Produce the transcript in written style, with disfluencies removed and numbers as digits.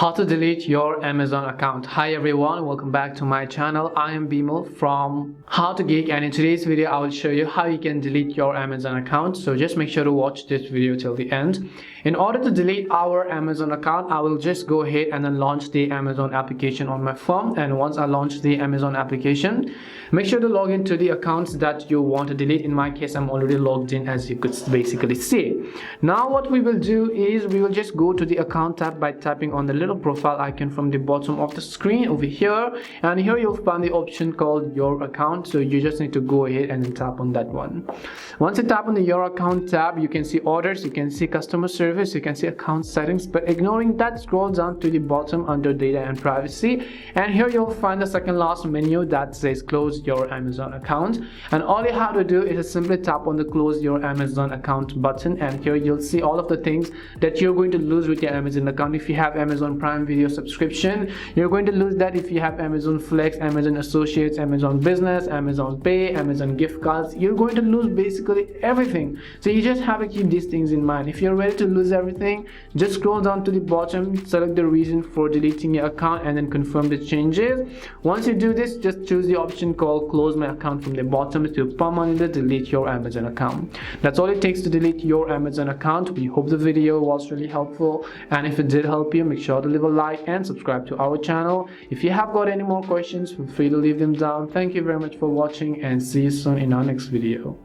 How to delete your Amazon account. Hi everyone, welcome back to my channel. I am Bimal from How to Geek, and in today's video I will show you how you can delete your Amazon account. So just make sure to watch this video till the end. In order to delete our Amazon account, I will just go ahead and then launch the Amazon application on my phone. And once I launch the Amazon application, make sure to log into the accounts that you want to delete. In my case, I'm already logged in, as you could basically see. Now what we will do is we will just go to the account tab by tapping on the little profile icon from the bottom of the screen over here, and here you'll find the option called your account. So you just need to go ahead and tap on that one. Once you tap on the your account tab, you can see orders, you can see customer service, you can see account settings, but ignoring that, scroll down to the bottom under data and privacy, and here you'll find the second last menu that says close your Amazon account. And all you have to do is simply tap on the close your Amazon account button, and here you'll see all of the things that you're going to lose with your Amazon account. If you have Amazon Prime Video subscription, you're going to lose that. If you have Amazon Flex, Amazon Associates, Amazon Business, Amazon Pay, Amazon gift cards, you're going to lose basically everything. So you just have to keep these things in mind. If you're ready to lose everything, just scroll down to the bottom, select the reason for deleting your account, and then confirm the changes. Once you do this, just choose the option called close my account from the bottom to permanently delete your Amazon account. That's all it takes to delete your Amazon account. We hope the video was really helpful, and if it did help you, make sure to leave a like and subscribe to our channel. If you have got any more questions, feel free to leave them down. Thank you very much for watching, and see you soon in our next video.